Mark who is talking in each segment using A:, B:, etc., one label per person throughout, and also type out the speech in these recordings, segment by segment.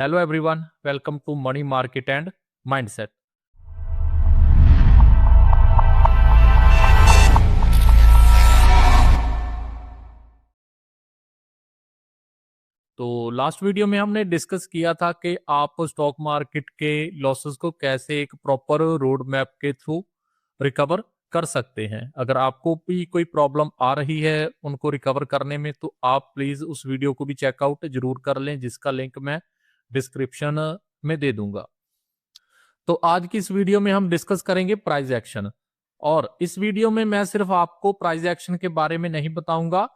A: Hello everyone, welcome to Money Market and Mindset. तो last video में हमने discuss किया था कि आप स्टॉक मार्केट के लॉसेस को कैसे एक प्रॉपर रोड मैप के थ्रू रिकवर कर सकते हैं। अगर आपको भी कोई प्रॉब्लम आ रही है उनको रिकवर करने में, तो आप प्लीज उस वीडियो को भी चेकआउट जरूर कर लें, जिसका लिंक मैं डिस्क्रिप्शन में दे दूंगा। तो आज की इस वीडियो में हम डिस्कस करेंगे प्राइस एक्शन। और इस वीडियो में मैं सिर्फ आपको प्राइस एक्शन के बारे में नहीं बताऊंगा,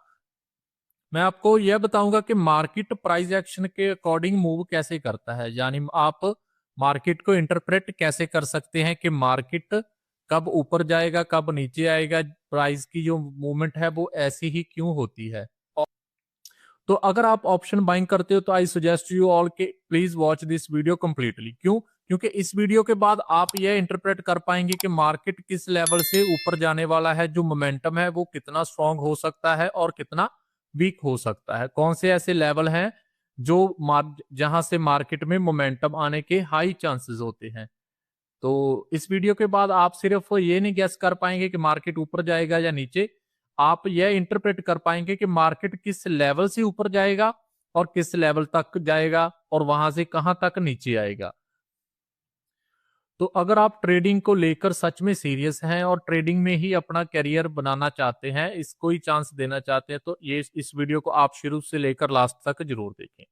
A: मैं आपको यह बताऊंगा कि मार्केट प्राइस एक्शन के अकॉर्डिंग मूव कैसे करता है। यानी आप मार्केट को इंटरप्रेट कैसे कर सकते हैं कि मार्केट कब ऊपर जाएगा, कब नीचे आएगा, प्राइस की जो मूवमेंट है वो ऐसी ही क्यों होती है। तो अगर आप ऑप्शन बाइंग करते हो तो आई सजेस्ट यू ऑल के please watch this video completely. क्यों? क्योंकि इस वीडियो के बाद आप यह इंटरप्रेट कर पाएंगे कि मार्केट किस लेवल से ऊपर जाने वाला है, जो मोमेंटम है वो कितना स्ट्रांग हो सकता है और कितना वीक हो सकता है। कौन से ऐसे लेवल हैं जो जहां से मार्केट में मोमेंटम आने के हाई चांसेस होते हैं। तो इस वीडियो के बाद आप सिर्फ ये नहीं गेस कर पाएंगे कि मार्केट ऊपर जाएगा या नीचे, आप यह इंटरप्रेट कर पाएंगे कि मार्केट किस लेवल से ऊपर जाएगा और किस लेवल तक जाएगा और वहां से कहां तक नीचे आएगा। तो अगर आप ट्रेडिंग को लेकर सच में सीरियस हैं और ट्रेडिंग में ही अपना करियर बनाना चाहते हैं, इसको ही चांस देना चाहते हैं, तो ये इस वीडियो को आप शुरू से लेकर लास्ट तक जरूर देखें।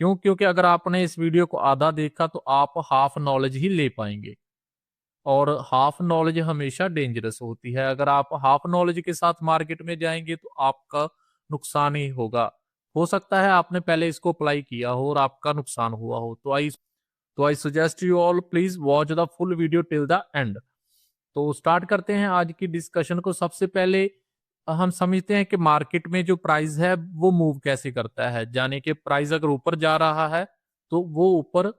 A: क्यों? क्योंकि अगर आपने इस वीडियो को आधा देखा तो आप हाफ नॉलेज ही ले पाएंगे, और हाफ नॉलेज हमेशा डेंजरस होती है। अगर आप हाफ नॉलेज के साथ मार्केट में जाएंगे तो आपका नुकसान ही होगा। हो सकता है आपने पहले इसको अप्लाई किया हो और आपका नुकसान हुआ हो। तो I suggest you all please watch the full video till the end. तो स्टार्ट करते हैं आज की डिस्कशन को। सबसे पहले हम समझते हैं कि मार्केट में जो प्राइस है वो मूव कैसे करता है। यानी कि प्राइस अगर ऊपर जा रहा है तो वो ऊपर,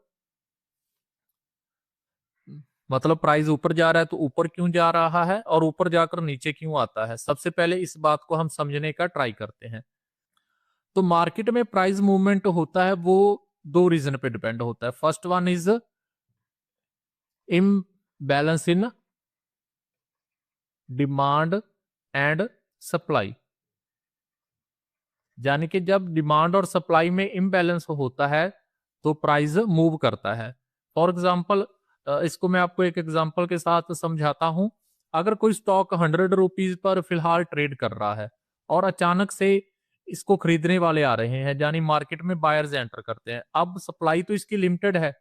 A: मतलब प्राइस ऊपर जा रहा है तो ऊपर क्यों जा रहा है और ऊपर जाकर नीचे क्यों आता है। सबसे पहले इस बात को हम समझने का ट्राई करते हैं। तो मार्केट में प्राइस मूवमेंट होता है वो दो रीजन पे डिपेंड होता है। First one is imbalance in demand and supply. यानी कि जब डिमांड और सप्लाई में इम्बैलेंस होता है तो प्राइस मूव करता है। फॉर एग्जाम्पल, इसको मैं आपको एक एग्जाम्पल के साथ समझाता हूं। अगर कोई स्टॉक 100 रुपीज पर फिलहाल ट्रेड कर रहा है और अचानक से इसको खरीदने वाले आ रहे हैं, यानी मार्केट में बायर्स एंटर करते हैं। अब सप्लाई तो इसकी लिमिटेड है,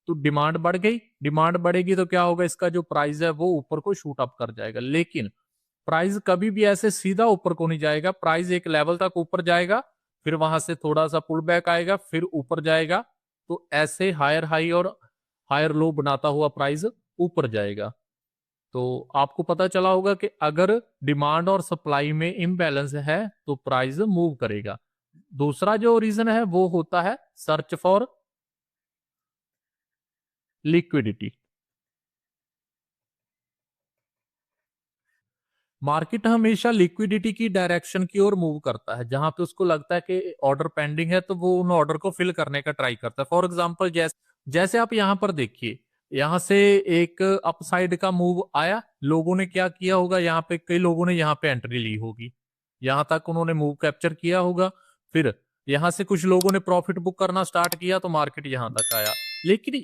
A: तो डिमांड बढ़ गई। डिमांड बढ़ेगी तो क्या होगा, इसका जो प्राइस है वो ऊपर को शूट अप कर जाएगा। लेकिन प्राइस कभी भी ऐसे सीधा ऊपर को नहीं जाएगा। प्राइस एक लेवल तक ऊपर जाएगा, फिर वहां से थोड़ा सा पुल बैक आएगा, फिर ऊपर जाएगा। तो ऐसे हायर हाई और हायर लो बनाता हुआ प्राइस ऊपर जाएगा। तो आपको पता चला होगा कि अगर डिमांड और सप्लाई में इम्बैलेंस है तो प्राइस मूव करेगा। दूसरा जो रीजन है वो होता है सर्च फॉर लिक्विडिटी। मार्केट हमेशा लिक्विडिटी की डायरेक्शन की ओर मूव करता है। जहां पे उसको लगता है कि ऑर्डर पेंडिंग है तो वो उन ऑर्डर को फिल करने का ट्राई करता है। फॉर एग्जांपल, जैसे आप यहां पर देखिए, यहां से एक अपसाइड का मूव आया, लोगों ने क्या किया होगा, यहाँ पे कई लोगों ने यहाँ पे एंट्री ली होगी, यहां तक उन्होंने मूव कैप्चर किया होगा। फिर यहां से कुछ लोगों ने प्रॉफिट बुक करना स्टार्ट किया तो मार्केट यहां तक आया। लेकिन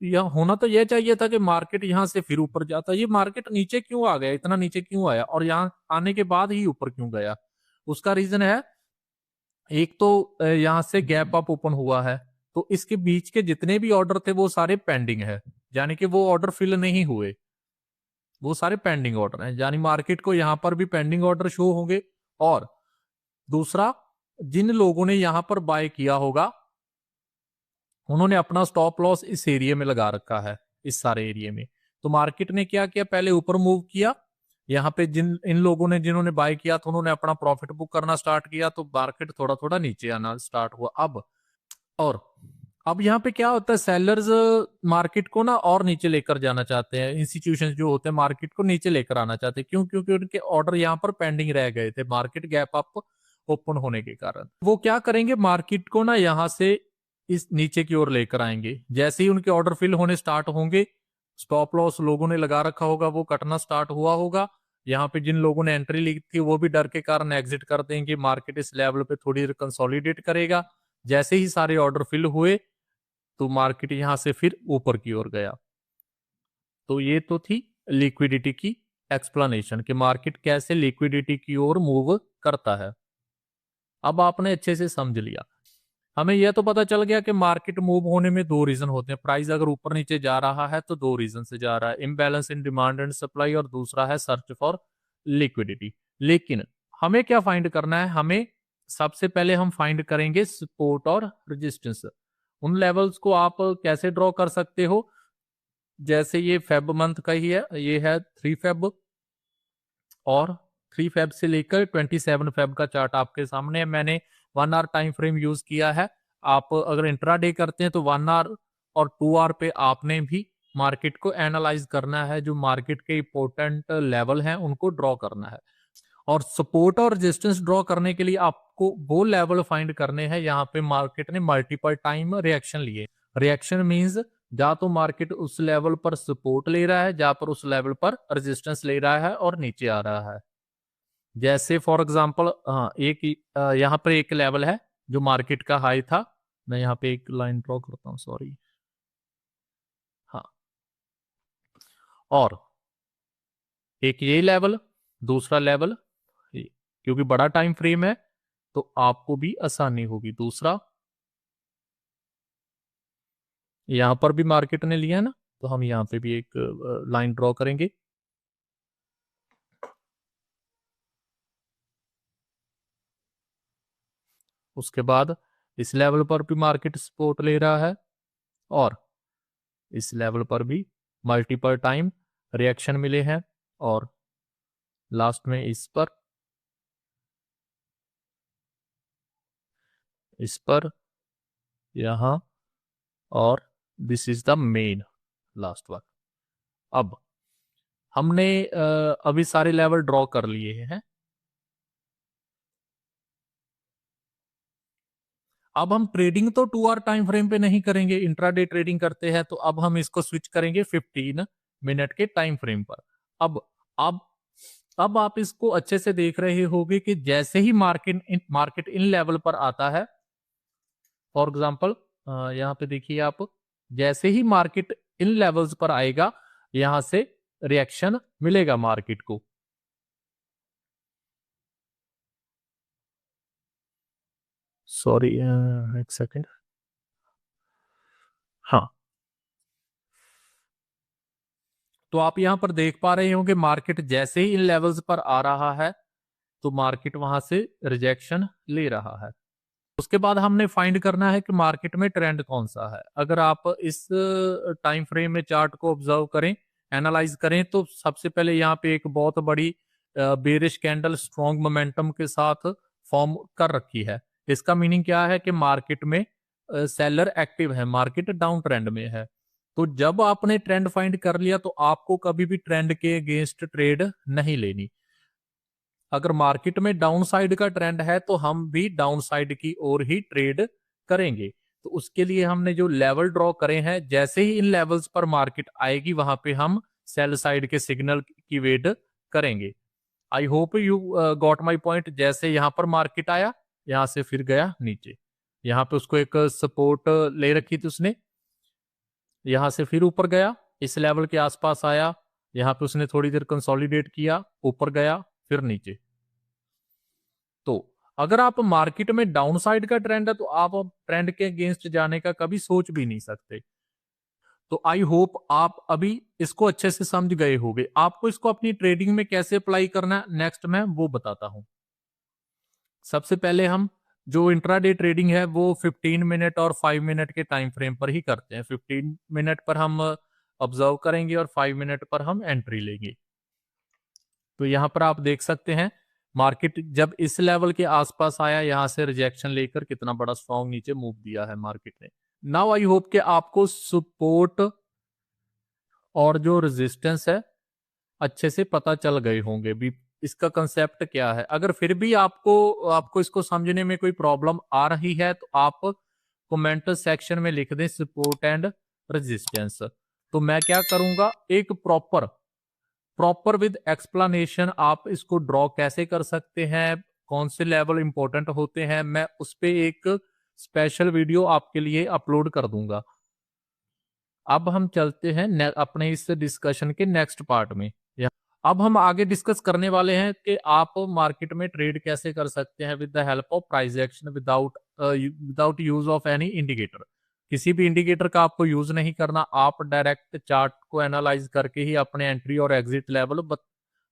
A: यह होना तो यह चाहिए था कि मार्केट यहां से फिर ऊपर जाता। ये मार्केट नीचे क्यों आ गया, इतना नीचे क्यों आया और यहां आने के बाद ही ऊपर क्यों गया? उसका रीजन है, एक तो यहां से गैप अप ओपन हुआ है, तो इसके बीच के जितने भी ऑर्डर थे वो सारे पेंडिंग है। यानी कि वो ऑर्डर फिल नहीं हुए, वो सारे पेंडिंग ऑर्डर हैं। यानी मार्केट को यहां पर भी पेंडिंग ऑर्डर शो होंगे। और दूसरा, जिन लोगों ने यहां पर बाय किया होगा उन्होंने अपना स्टॉप लॉस इस एरिया में लगा रखा है, इस सारे एरिया में। तो मार्केट ने क्या किया, पहले ऊपर मूव किया, यहाँ पे इन लोगों ने जिन्होंने बाय किया था उन्होंने अपना प्रॉफिट बुक करना स्टार्ट किया, तो मार्केट थोड़ा थोड़ा नीचे आना स्टार्ट हुआ। और अब यहाँ पे क्या होता है, सेलर्स मार्केट को ना और नीचे लेकर जाना चाहते हैं। इंस्टीट्यूशंस जो होते हैं मार्केट को नीचे लेकर आना चाहते हैं। क्यों? क्योंकि उनके ऑर्डर यहाँ पर पेंडिंग रह गए थे मार्केट गैप अप ओपन होने के कारण। वो क्या करेंगे, मार्केट को ना यहाँ से इस नीचे की ओर लेकर आएंगे। जैसे ही उनके ऑर्डर फिल होने स्टार्ट होंगे, स्टॉप लॉस लोगों ने लगा रखा होगा, वो कटना स्टार्ट हुआ होगा। यहाँ पे जिन लोगों ने एंट्री ली थी वो भी डर के कारण एग्जिट कर देंगे। मार्केट इस लेवल पे थोड़ी देर कंसोलिडेट करेगा। जैसे ही सारे ऑर्डर फिल हुए तो मार्केट यहां से फिर ऊपर की ओर गया। तो ये तो थी लिक्विडिटी की एक्सप्लेनेशन कि मार्केट कैसे लिक्विडिटी की ओर मूव करता है। अब आपने अच्छे से समझ लिया। हमें यह तो पता चल गया कि मार्केट मूव होने में दो रीजन होते हैं। प्राइस अगर ऊपर नीचे जा रहा है तो दो रीजन से जा रहा है, imbalance in demand and supply, और दूसरा है सर्च फॉर लिक्विडिटी। लेकिन हमें क्या फाइंड करना है? हमें सबसे पहले हम फाइंड करेंगे सपोर्ट और रेजिस्टेंस। उन लेवल्स को आप कैसे ड्रॉ कर सकते हो? जैसे ये फेब मंथ का ही है, ये है 3 फेब, और 3 फेब से लेकर 27 फेब का चार्ट आपके सामने है। मैंने 1 आवर टाइम फ्रेम यूज किया है। आप अगर इंट्राडे करते हैं तो 1 आवर और 2 आवर पे आपने भी मार्केट को एनालाइज करना है। जो मार्केट के इंपॉर्टेंट लेवल हैं उनको ड्रॉ करना है। और सपोर्ट और रेजिस्टेंस ड्रॉ करने के लिए आपको वो लेवल फाइंड करने हैं यहाँ पे मार्केट ने मल्टीपल टाइम रिएक्शन लिए। रिएक्शन मींस या तो मार्केट उस लेवल पर सपोर्ट ले रहा है, या पर उस लेवल पर रेजिस्टेंस ले रहा है और नीचे आ रहा है। जैसे फॉर एग्जांपल, हाँ, एक यहाँ पर एक लेवल है जो मार्केट का हाई था। मैं यहाँ पे एक लाइन ड्रॉ करता हूँ, सॉरी। हाँ, और एक ये लेवल, दूसरा लेवल ये। क्योंकि बड़ा टाइम फ्रेम है तो आपको भी आसानी होगी। दूसरा, यहां पर भी मार्केट ने लिया है ना, तो हम यहां पे भी एक लाइन ड्रॉ करेंगे। उसके बाद इस लेवल पर भी मार्केट सपोर्ट ले रहा है, और इस लेवल पर भी मल्टीपल टाइम रिएक्शन मिले हैं, और लास्ट में इस पर यहां, और this is the main last one. अब हमने अभी सारे लेवल ड्रॉ कर लिए हैं। अब हम ट्रेडिंग तो 2 आवर टाइम फ्रेम पे नहीं करेंगे, इंट्राडे ट्रेडिंग करते हैं, तो अब हम इसको स्विच करेंगे 15 मिनट के टाइम फ्रेम पर। अब अब अब आप इसको अच्छे से देख रहे होगे कि जैसे ही मार्केट इन लेवल पर आता है, फॉर एग्जांपल यहाँ पे देखिए आप, जैसे ही मार्केट इन लेवल्स पर आएगा यहां से रिएक्शन मिलेगा मार्केट को। सॉरी, एक सेकेंड। हाँ, तो आप यहां पर देख पा रहे होंगे मार्केट जैसे ही इन लेवल्स पर आ रहा है तो मार्केट वहां से रिजेक्शन ले रहा है। उसके बाद हमने फाइंड करना है कि मार्केट में ट्रेंड कौन सा है। अगर आप इस टाइम फ्रेम में चार्ट को ऑब्जर्व करें, एनालाइज करें, तो सबसे पहले यहाँ पे एक बहुत बड़ी बेरिश कैंडल स्ट्रॉन्ग मोमेंटम के साथ फॉर्म कर रखी है। इसका मीनिंग क्या है कि मार्केट में सेलर एक्टिव है, मार्केट डाउन ट्रेंड में है। तो जब आपने ट्रेंड फाइंड कर लिया तो आपको कभी भी ट्रेंड के अगेंस्ट ट्रेड नहीं लेनी। अगर मार्केट में डाउन साइड का ट्रेंड है तो हम भी डाउन साइड की ओर ही ट्रेड करेंगे। तो उसके लिए हमने जो लेवल ड्रॉ करे हैं, जैसे ही इन लेवल्स पर मार्केट आएगी वहां पे हम सेल साइड के सिग्नल की वेट करेंगे। I hope you got my point. जैसे यहां पर मार्केट आया, यहां से फिर गया नीचे, यहां पे उसको एक सपोर्ट ले रखी थी उसने, यहां से फिर ऊपर गया, इस लेवल के आसपास आया, यहां पे उसने थोड़ी देर कंसोलिडेट किया, ऊपर गया, फिर नीचे। तो अगर आप मार्केट में डाउन साइड का ट्रेंड है तो आप ट्रेंड के अगेंस्ट जाने का कभी सोच भी नहीं सकते। तो आई होप आप अभी इसको अच्छे से समझ गए होंगे। आपको इसको अपनी ट्रेडिंग में कैसे अप्लाई करना है नेक्स्ट मैं वो बताता हूं। सबसे पहले हम जो इंट्राडे ट्रेडिंग है वो 15 मिनट और 5 मिनट के टाइम फ्रेम पर ही करते हैं। 15 मिनट पर हम ऑब्जर्व करेंगे और 5 मिनट पर हम एंट्री लेंगे। तो यहां पर आप देख सकते हैं मार्केट जब इस लेवल के आसपास आया, यहां से रिजेक्शन लेकर कितना बड़ा स्ट्रॉन्ग नीचे मूव दिया है मार्केट ने। नाउ आई होप कि आपको सपोर्ट और जो रेजिस्टेंस है अच्छे से पता चल गए होंगे भी इसका कंसेप्ट क्या है। अगर फिर भी आपको इसको समझने में कोई प्रॉब्लम आ रही है तो आप कमेंट सेक्शन में लिख दें सपोर्ट एंड रेजिस्टेंस। तो मैं क्या करूंगा, एक प्रॉपर विद एक्सप्लेनेशन आप इसको ड्रॉ कैसे कर सकते हैं, कौन से लेवल इंपॉर्टेंट होते हैं, मैं उस पे एक स्पेशल वीडियो आपके लिए अपलोड कर दूंगा। अब हम चलते हैं अपने इस डिस्कशन के नेक्स्ट पार्ट में। अब हम आगे डिस्कस करने वाले हैं कि आप मार्केट में ट्रेड कैसे कर सकते हैं with the help of price action without use of any indicator. किसी भी इंडिकेटर का आपको यूज नहीं करना, आप डायरेक्ट चार्ट को एनालाइज करके ही अपने एंट्री और एग्जिट लेवल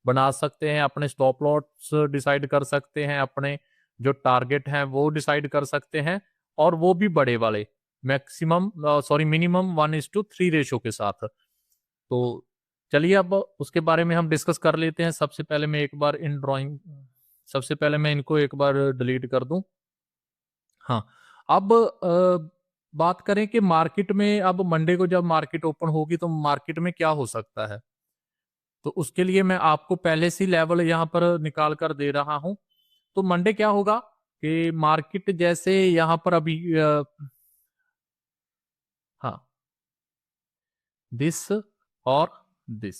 A: बना सकते हैं, अपने स्टॉप लॉस डिसाइड कर सकते हैं, अपने जो टारगेट हैं वो डिसाइड कर सकते हैं, और वो भी बड़े वाले मिनिमम 1:3 रेशो के साथ। तो चलिए अब उसके बारे में हम डिस्कस कर लेते हैं। सबसे पहले मैं इनको एक बार डिलीट कर दूं। हाँ, अब बात करें कि मार्केट में अब मंडे को जब मार्केट ओपन होगी तो मार्केट में क्या हो सकता है, तो उसके लिए मैं आपको पहले से लेवल यहां पर निकाल कर दे रहा हूं। तो मंडे क्या होगा कि मार्केट जैसे यहां पर अभी हाँ, दिस और दिस,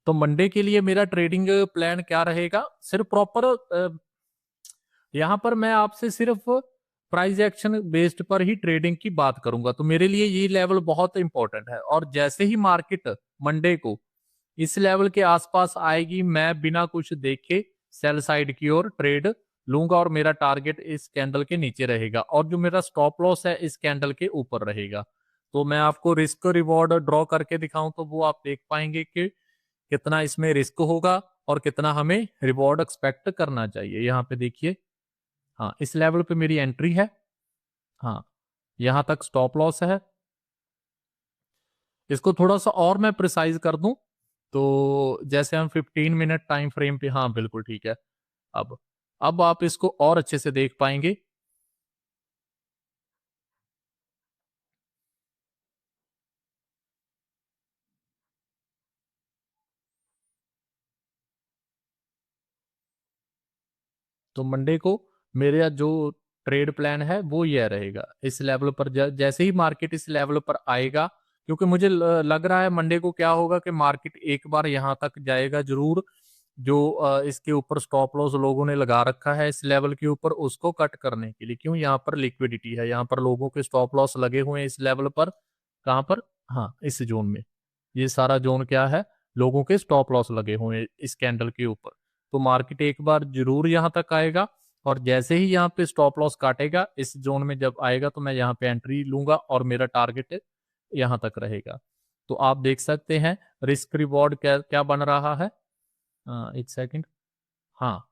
A: तो मंडे के लिए मेरा ट्रेडिंग प्लान क्या रहेगा, सिर्फ प्रॉपर यहां पर मैं आपसे सिर्फ प्राइस एक्शन बेस्ड पर ही ट्रेडिंग की बात करूंगा। तो मेरे लिए ये लेवल बहुत इंपॉर्टेंट है, और जैसे ही मार्केट मंडे को इस लेवल के आसपास आएगी, मैं बिना कुछ देखे सेल साइड की ओर ट्रेड लूंगा, और मेरा टारगेट इस कैंडल के नीचे रहेगा, और जो मेरा स्टॉप लॉस है इस कैंडल के ऊपर रहेगा। तो मैं आपको रिस्क रिवॉर्ड ड्रॉ करके दिखाऊं तो वो आप देख पाएंगे कि कितना इसमें रिस्क होगा और कितना हमें रिवॉर्ड एक्सपेक्ट करना चाहिए। यहाँ पे देखिए, हाँ, इस लेवल पे मेरी एंट्री है, हाँ, यहां तक स्टॉप लॉस है। इसको थोड़ा सा और मैं प्रिसाइज कर दूं, तो जैसे हम 15 मिनट टाइम फ्रेम पे, हाँ बिल्कुल ठीक है। अब अब आप इसको और अच्छे से देख पाएंगे। तो मंडे को मेरा जो ट्रेड प्लान है वो यह रहेगा, इस लेवल पर जैसे ही मार्केट इस लेवल पर आएगा, क्योंकि मुझे लग रहा है मंडे को क्या होगा कि मार्केट एक बार यहां तक जाएगा जरूर, जो इसके ऊपर स्टॉप लॉस लोगों ने लगा रखा है इस लेवल के ऊपर, उसको कट करने के लिए। क्यों, यहाँ पर लिक्विडिटी है, यहाँ पर लोगों के स्टॉप लॉस लगे हुए हैं इस लेवल पर। कहाँ पर, हाँ, इस जोन में, ये सारा जोन क्या है, लोगों के स्टॉप लॉस लगे हुए हैं इस कैंडल के ऊपर। तो मार्केट एक बार जरूर यहां तक आएगा, और जैसे ही यहाँ पे स्टॉप लॉस काटेगा इस जोन में जब आएगा, तो मैं यहाँ पे एंट्री लूंगा, और मेरा टारगेट यहाँ तक रहेगा। तो आप देख सकते हैं रिस्क रिवॉर्ड क्या क्या बन रहा है। एक सेकंड, हाँ,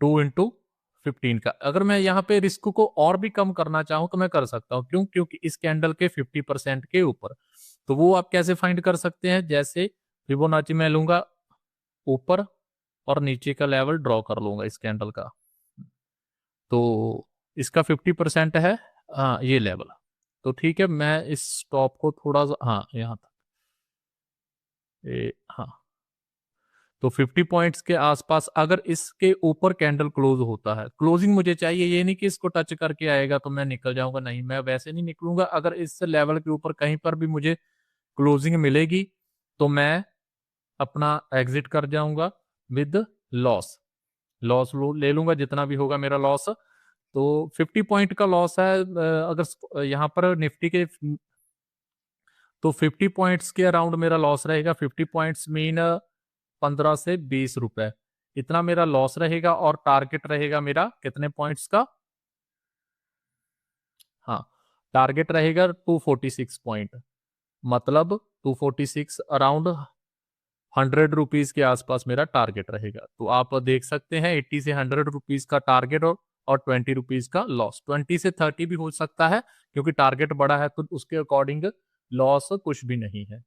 A: 2 into 15 का। अगर मैं यहाँ पे रिस्क को और भी कम करना चाहूँ तो मैं कर सकता हूँ। क्यों, क्योंकि इस कैंडल के 50% के ऊपर। तो वो आप कैसे फाइंड कर सकते हैं, जैसे फिबोनाची मैं लूंगा ऊपर, और नीचे का लेवल ड्रॉ कर लूंगा इस कैंडल का। तो इसका 50% है, हाँ, ये लेवल। तो ठीक है, मैं इस स्टॉप को थोड़ा सा, हाँ, यहाँ तक, हाँ, तो 50 पॉइंट्स के आसपास अगर इसके ऊपर कैंडल क्लोज होता है, क्लोजिंग मुझे चाहिए, ये नहीं कि इसको टच करके आएगा तो मैं निकल जाऊंगा, नहीं, मैं वैसे नहीं निकलूंगा। अगर इस लेवल के ऊपर कहीं पर भी मुझे क्लोजिंग मिलेगी तो मैं अपना एग्जिट कर जाऊंगा विद लॉस। लॉस ले लूंगा जितना भी होगा मेरा लॉस। तो 50 पॉइंट का लॉस है, अगर यहाँ पर निफ्टी के, तो 50 पॉइंट्स के अराउंड मेरा लॉस रहेगा। 50 पॉइंट्स मीन 15 से 20 रुपए, इतना मेरा लॉस रहेगा, और टारगेट रहेगा मेरा कितने पॉइंट्स का, हाँ, टारगेट रहेगा 246 पॉइंट, मतलब 246 अराउंड 100 रुपीज के आसपास मेरा टारगेट रहेगा। तो आप देख सकते हैं 80 से 100 रुपीज का टारगेट, और 20 रुपीज का लॉस, 20 से 30 भी हो सकता है, क्योंकि टारगेट बड़ा है तो उसके अकॉर्डिंग लॉस कुछ भी नहीं है।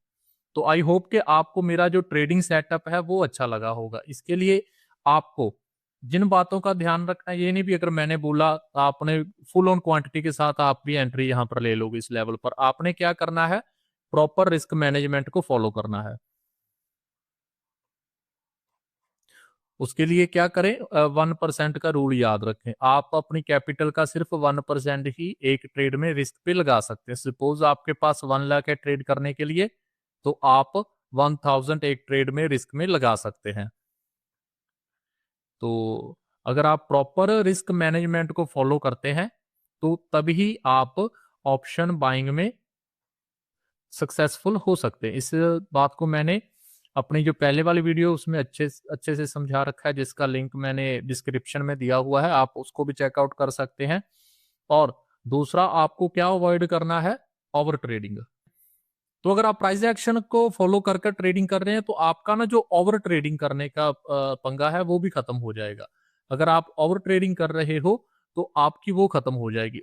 A: तो आई होप कि आपको मेरा जो ट्रेडिंग सेटअप है वो अच्छा लगा होगा। इसके लिए आपको जिन बातों का ध्यान रखना है, ये नहीं भी अगर मैंने बोला आपने फुल ऑन क्वांटिटी के साथ आप भी एंट्री यहां पर ले लोगे इस लेवल पर, आपने क्या करना है, प्रॉपर रिस्क मैनेजमेंट को फॉलो करना है। उसके लिए क्या करें, 1% का रूल याद रखें। आप अपनी कैपिटल का सिर्फ 1% ही एक ट्रेड में रिस्क पे लगा सकते हैं। सपोज आपके पास 1 लाख है ट्रेड करने के लिए, तो आप 1000 एक ट्रेड में रिस्क में लगा सकते हैं। तो अगर आप प्रॉपर रिस्क मैनेजमेंट को फॉलो करते हैं तो तभी आप ऑप्शन बाइंग में सक्सेसफुल हो सकते हैं। इस बात को मैंने अपनी जो पहले वाली वीडियो उसमें अच्छे से समझा रखा है, जिसका लिंक मैंने डिस्क्रिप्शन में दिया हुआ है, आप उसको भी चेकआउट कर सकते हैं। और दूसरा, आपको क्या अवॉइड करना है, ओवर ट्रेडिंग। तो अगर आप प्राइस एक्शन को फॉलो कर ट्रेडिंग कर रहे हैं तो आपका ना जो ओवर ट्रेडिंग करने का पंगा है वो भी खत्म हो जाएगा। अगर आप ओवर ट्रेडिंग कर रहे हो तो आपकी वो खत्म हो जाएगी।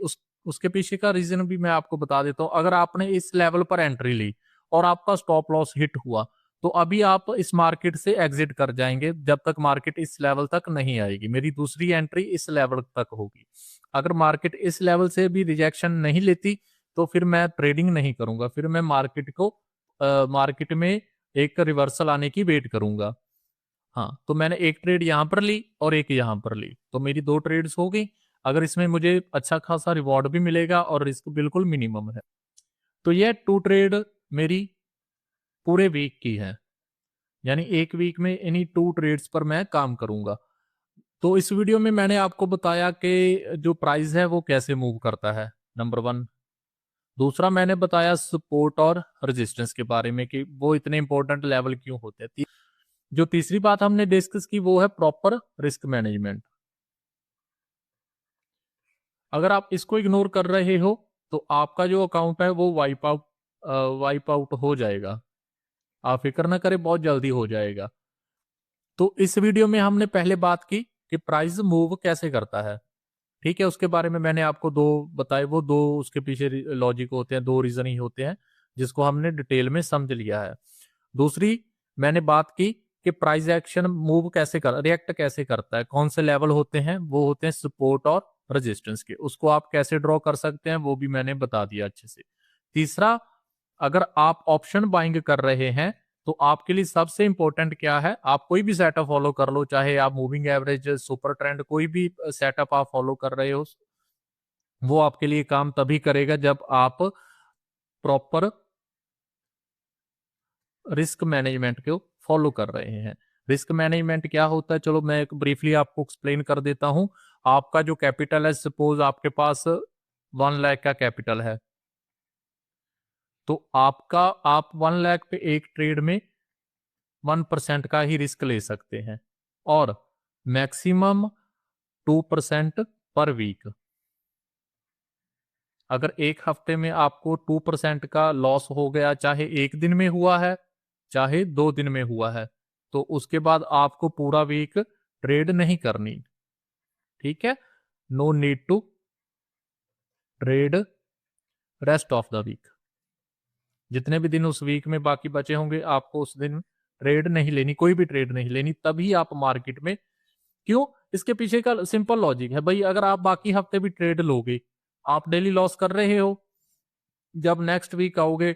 A: उसके पीछे का रीजन भी मैं आपको बता देता हूँ। अगर आपने इस लेवल पर एंट्री ली और आपका स्टॉप लॉस हिट हुआ, तो अभी आप इस मार्केट से एग्जिट कर जाएंगे जब तक मार्केट इस लेवल तक नहीं आएगी। मेरी दूसरी एंट्री इस लेवल तक होगी। अगर मार्केट इस लेवल से भी रिजेक्शन नहीं लेती तो फिर मैं ट्रेडिंग नहीं करूंगा, फिर मैं मार्केट में एक रिवर्सल आने की वेट करूंगा। हाँ, तो मैंने एक ट्रेड यहां पर ली और एक यहां पर ली, तो मेरी 2 ट्रेड्स हो गई। अगर इसमें मुझे अच्छा खासा रिवॉर्ड भी मिलेगा और रिस्क बिल्कुल मिनिमम है। तो यह 2 ट्रेड मेरी पूरे वीक की है, यानी एक वीक में इन्हीं 2 ट्रेड्स पर मैं काम करूंगा। तो इस वीडियो में मैंने आपको बताया कि जो प्राइस है वो कैसे मूव करता है, नंबर 1। दूसरा, मैंने बताया सपोर्ट और रेजिस्टेंस के बारे में कि वो इतने इंपॉर्टेंट लेवल क्यों होते हैं। जो तीसरी बात हमने डिस्कस की वो है प्रॉपर रिस्क मैनेजमेंट। अगर आप इसको इग्नोर कर रहे हो तो आपका जो अकाउंट है वो वाइप आउट हो जाएगा। आप फिक्र ना करें, बहुत जल्दी हो जाएगा। तो इस वीडियो में हमने पहले बात की कि प्राइस मूव कैसे करता है, ठीक है। उसके बारे में मैंने आपको 2 बताए, वो 2 उसके पीछे लॉजिक होते हैं, 2 रीजन ही होते हैं, जिसको हमने डिटेल में समझ लिया है। दूसरी, मैंने बात की कि प्राइस एक्शन मूव कैसे रिएक्ट कैसे करता है, कौन से लेवल होते हैं, वो होते हैं सपोर्ट और रेजिस्टेंस के। उसको आप कैसे ड्रॉ कर सकते हैं वो भी मैंने बता दिया अच्छे से। तीसरा, अगर आप ऑप्शन बाइंग कर रहे हैं तो आपके लिए सबसे इंपॉर्टेंट क्या है, आप कोई भी सेटअप फॉलो कर लो, चाहे आप मूविंग एवरेज, सुपर ट्रेंड, कोई भी सेटअप आप फॉलो कर रहे हो, वो आपके लिए काम तभी करेगा जब आप प्रॉपर रिस्क मैनेजमेंट को फॉलो कर रहे हैं। रिस्क मैनेजमेंट क्या होता है, चलो मैं एक ब्रीफली आपको एक्सप्लेन कर देता हूं। आपका जो कैपिटल है, सपोज आपके पास 1 लाख का कैपिटल है, तो आप 1 लाख पे एक ट्रेड में 1% का ही रिस्क ले सकते हैं और मैक्सिमम 2% पर वीक। अगर एक हफ्ते में आपको 2% का लॉस हो गया, चाहे एक दिन में हुआ है चाहे 2 दिन में हुआ है, तो उसके बाद आपको पूरा वीक ट्रेड नहीं करनी, ठीक है। No need to trade rest of the week. जितने भी दिन उस वीक में बाकी बचे होंगे आपको उस दिन ट्रेड नहीं लेनी, कोई भी ट्रेड नहीं लेनी, तभी आप मार्केट में। क्यों? इसके पीछे का सिंपल लॉजिक है भाई, अगर आप बाकी हफ्ते भी ट्रेड लोगे, आप डेली लॉस कर रहे हो, जब नेक्स्ट वीक आओगे,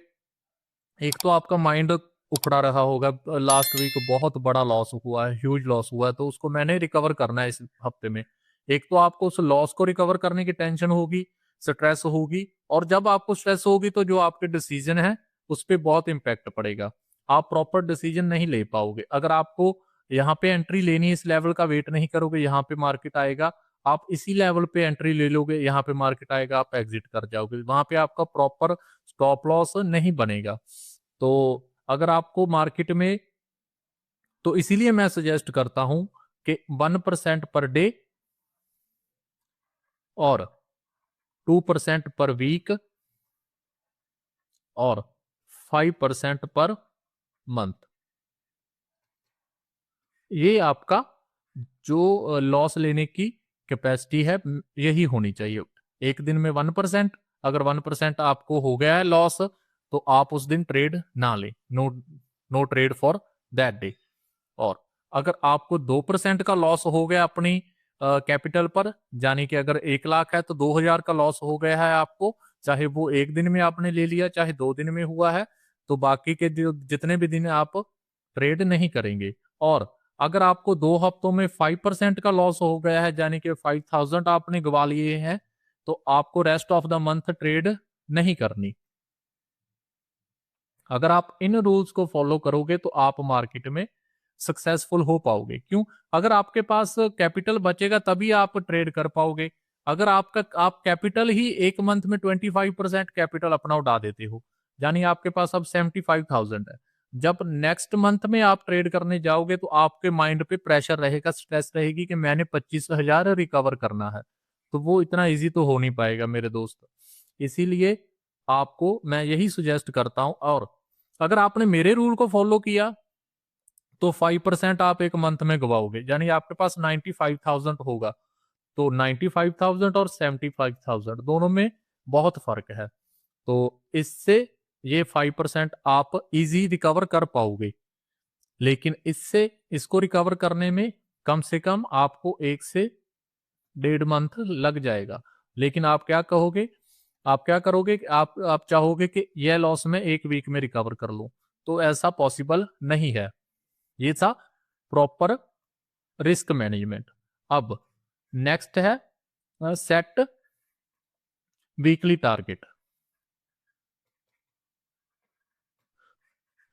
A: एक तो आपका माइंड उखड़ा रहा होगा, लास्ट वीक बहुत बड़ा लॉस हुआ है, ह्यूज लॉस हुआ है, तो उसको मैंने रिकवर करना है इस हफ्ते में। एक तो आपको उस लॉस को रिकवर करने की टेंशन होगी, स्ट्रेस होगी, और जब आपको स्ट्रेस होगी तो जो आपके डिसीजन है उस पर बहुत इंपैक्ट पड़ेगा। आप प्रॉपर डिसीजन नहीं ले पाओगे। अगर आपको यहाँ पे एंट्री लेनी है, इस लेवल का वेट नहीं करोगे, यहाँ पे मार्केट आएगा, आप इसी लेवल पे एंट्री ले लोगे, यहाँ पे मार्केट आएगा, आप एग्जिट कर जाओगे, वहां पे आपका प्रॉपर स्टॉप लॉस नहीं बनेगा। तो अगर आपको मार्केट में, तो इसीलिए मैं सजेस्ट करता हूं कि 1% पर डे और 2% पर वीक और 5% पर मंथ, ये आपका जो लॉस लेने की कैपेसिटी है यही होनी चाहिए। एक दिन में 1%, अगर 1% आपको हो गया है लॉस, तो आप उस दिन ट्रेड ना लें, no trade for that day. और अगर आपको 2% का लॉस हो गया अपनी कैपिटल पर, यानी कि अगर 1 लाख है तो 2000 का लॉस हो गया है आपको, चाहे वो एक दिन में आपने ले लिया चाहे 2 दिन में हुआ है, तो बाकी के जितने भी दिन आप ट्रेड नहीं करेंगे। और अगर आपको 2 हफ्तों में 5% का लॉस हो गया है, यानी कि 5000 आपने गवा लिए हैं, तो आपको rest of the month trade नहीं करनी। अगर आप इन रूल्स को फॉलो करोगे तो आप मार्केट में सक्सेसफुल हो पाओगे। क्यों? अगर आपके पास कैपिटल बचेगा तभी आप ट्रेड कर पाओगे। अगर आप कैपिटल ही एक मंथ में 25% कैपिटल अपना उड़ा देते हो, यानी आपके पास अब 75,000 है। जब नेक्स्ट मंथ में आप ट्रेड करने जाओगे तो आपके माइंड पे प्रेशर रहेगा, स्ट्रेस रहेगी कि मैंने 25,000 रिकवर करना है। तो वो इतना ईजी तो हो नहीं पाएगा मेरे दोस्त। इसीलिए आपको मैं यही सुजेस्ट करता हूं। और अगर आपने मेरे रूल को फॉलो किया तो 5% आप एक मंथ में गवाओगे, यानी आपके पास 95,000 होगा। तो 95,000 और 75,000 दोनों में बहुत फर्क है। तो इससे ये 5% आप इजी रिकवर कर पाओगे। लेकिन इससे इसको रिकवर करने में कम से कम आपको 1 से 1.5 मंथ लग जाएगा। लेकिन आप क्या करोगे कि आप चाहोगे कि यह लॉस में 1 वीक में रिकवर कर लूं, तो ऐसा पॉसिबल नहीं है। ये था प्रॉपर रिस्क मैनेजमेंट। अब नेक्स्ट है सेट वीकली टारगेट।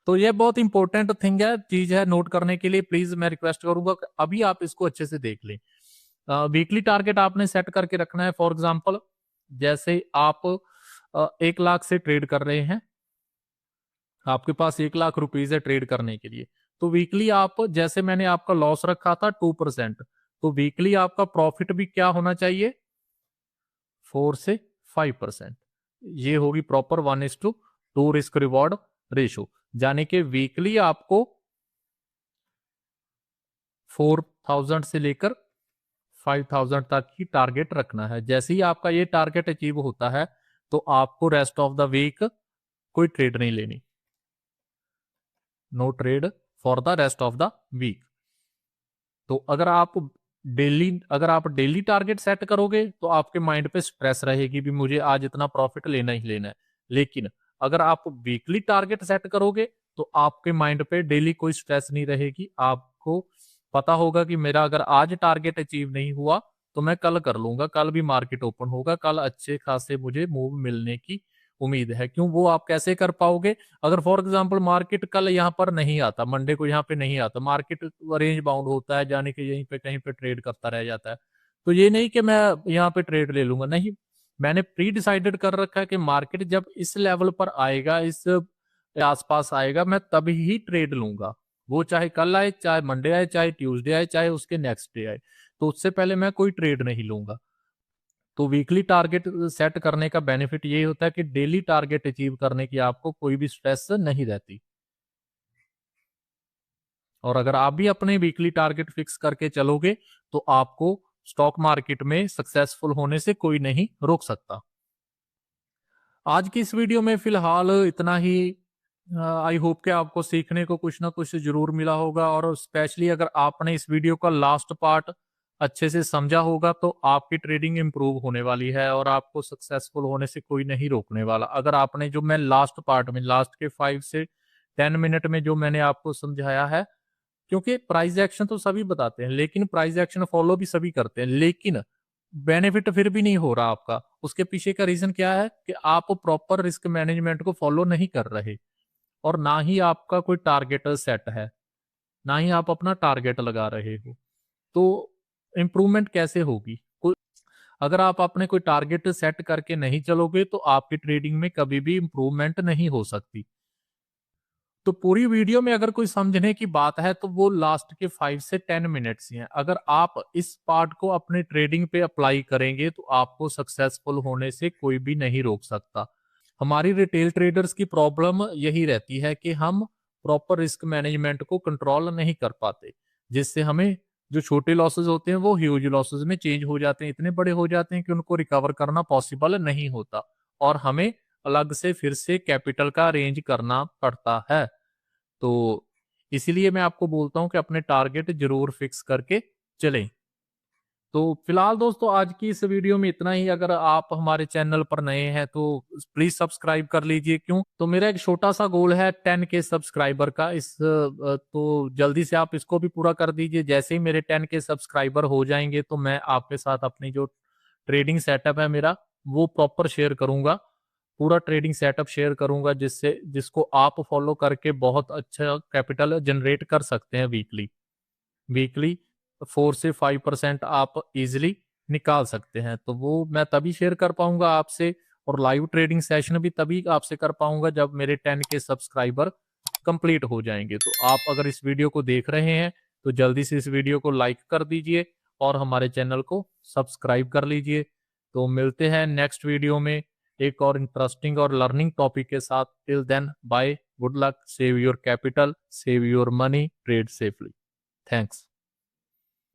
A: तो ये बहुत इंपॉर्टेंट थिंग है, चीज है नोट करने के लिए। प्लीज मैं रिक्वेस्ट करूंगा कि अभी आप इसको अच्छे से देख लें। वीकली टारगेट आपने सेट करके रखना है। फॉर एग्जांपल, जैसे आप 1 लाख से ट्रेड कर रहे हैं, आपके पास 1 लाख रुपीज है ट्रेड करने के लिए। तो वीकली आप, जैसे मैंने आपका लॉस रखा था 2%, तो वीकली आपका प्रॉफिट भी क्या होना चाहिए? 4 से 5%। ये होगी प्रॉपर 1:2 रिस्क रिवॉर्ड रेशो। यानी कि वीकली आपको 4,000 से लेकर 5,000 तक की टारगेट रखना है। जैसे ही आपका ये टारगेट अचीव होता है तो आपको रेस्ट ऑफ द वीक कोई ट्रेड नहीं लेनी। No trade for the rest of the week. तो अगर आप डेली टारगेट सेट करोगे तो आपके माइंड पे स्ट्रेस रहेगी भी मुझे आज इतना प्रॉफिट लेना ही लेना है। लेकिन अगर आप वीकली टारगेट सेट करोगे तो आपके माइंड पे डेली कोई स्ट्रेस नहीं रहेगी। आपको पता होगा कि मेरा अगर आज टारगेट अचीव नहीं हुआ तो मैं कल कर लूंगा, कल भी मार्केट ओपन होगा, कल अच्छे खासे मुझे मूव मिलने की उम्मीद है। क्यों? वो आप कैसे कर पाओगे? अगर फॉर एग्जांपल मार्केट कल यहाँ पर नहीं आता, मंडे को यहाँ पे नहीं आता, मार्केट रेंज बाउंड होता है, यानी कि यहीं पे कहीं पे ट्रेड करता रह जाता है, तो ये नहीं कि मैं यहाँ पे ट्रेड ले लूंगा। नहीं, मैंने प्री डिसाइडेड कर रखा है कि मार्केट जब इस लेवल पर आएगा, इस आसपास आएगा, मैं तभी ही ट्रेड लूंगा। वो चाहे कल आए, चाहे मंडे आए, चाहे ट्यूसडे आए, चाहे उसके नेक्स्ट डे आए, तो उससे पहले मैं कोई ट्रेड नहीं लूंगा। तो वीकली टारगेट सेट करने का बेनिफिट ये होता है कि डेली टारगेट अचीव करने की आपको कोई भी स्ट्रेस नहीं रहती। और अगर आप भी अपने वीकली टारगेट फिक्स करके चलोगे तो आपको स्टॉक मार्केट में सक्सेसफुल होने से कोई नहीं रोक सकता। आज की इस वीडियो में फिलहाल इतना ही। आई होप कि आपको सीखने को कुछ ना कुछ जरूर मिला होगा, और स्पेशली अगर आपने इस वीडियो का लास्ट पार्ट अच्छे से समझा होगा तो आपकी ट्रेडिंग इंप्रूव होने वाली है और आपको सक्सेसफुल होने से कोई नहीं रोकने वाला। अगर आपने जो मैं लास्ट पार्ट में, लास्ट के 5 से 10 मिनट में जो मैंने आपको समझाया है, क्योंकि प्राइस एक्शन तो सभी बताते हैं, लेकिन प्राइस एक्शन फॉलो भी सभी करते हैं, लेकिन बेनिफिट फिर भी नहीं हो रहा आपका। उसके पीछे का रीजन क्या है कि आप प्रॉपर रिस्क मैनेजमेंट को फॉलो नहीं कर रहे, और ना ही आपका कोई टारगेट सेट है, ना ही आप अपना टारगेट लगा रहे हो। तो इंप्रूवमेंट कैसे होगी? अगर आप अपने कोई टारगेट सेट करके नहीं चलोगे तो आपकी ट्रेडिंग में कभी भी इंप्रूवमेंट नहीं हो सकती। तो पूरी वीडियो में अगर कोई समझने की बात है तो वो लास्ट के 5 से 10 मिनट्स ही हैं। अगर आप इस पार्ट को अपने ट्रेडिंग पे अप्लाई करेंगे तो आपको सक्सेसफुल होने से कोई भी नहीं रोक सकता। हमारी रिटेल ट्रेडर्स की प्रॉब्लम यही रहती है कि हम प्रॉपर रिस्क मैनेजमेंट को कंट्रोल नहीं कर पाते, जिससे हमें जो छोटे लॉसेस होते हैं वो ह्यूज लॉसेस में चेंज हो जाते हैं, इतने बड़े हो जाते हैं कि उनको रिकवर करना पॉसिबल नहीं होता, और हमें अलग से फिर से कैपिटल का अरेंज करना पड़ता है। तो इसीलिए मैं आपको बोलता हूं कि अपने टारगेट जरूर फिक्स करके चलें। तो फिलहाल दोस्तों आज की इस वीडियो में इतना ही। अगर आप हमारे चैनल पर नए हैं तो प्लीज सब्सक्राइब कर लीजिए। क्यों? तो मेरा एक छोटा सा गोल है 10K सब्सक्राइबर का। तो जल्दी से आप इसको भी पूरा कर दीजिए। जैसे ही मेरे 10K सब्सक्राइबर हो जाएंगे तो मैं आपके साथ अपनी जो ट्रेडिंग सेटअप है मेरा वो प्रॉपर शेयर करूंगा। पूरा ट्रेडिंग सेटअप शेयर करूंगा जिसको आप फॉलो करके बहुत अच्छा कैपिटल जनरेट कर सकते हैं वीकली। वीकली 4 से 5% आप इजिली निकाल सकते हैं। तो वो मैं तभी शेयर कर पाऊंगा आपसे, और लाइव ट्रेडिंग सेशन भी तभी आपसे कर पाऊंगा जब मेरे 10K सब्सक्राइबर कंप्लीट हो जाएंगे। तो आप अगर इस वीडियो को देख रहे हैं तो जल्दी से इस वीडियो को लाइक कर दीजिए और हमारे चैनल को सब्सक्राइब कर लीजिए। तो मिलते हैं नेक्स्ट वीडियो में एक और इंटरेस्टिंग और लर्निंग टॉपिक के साथ। Till then bye, good luck, save your capital, save your money, trade safely. Thanks.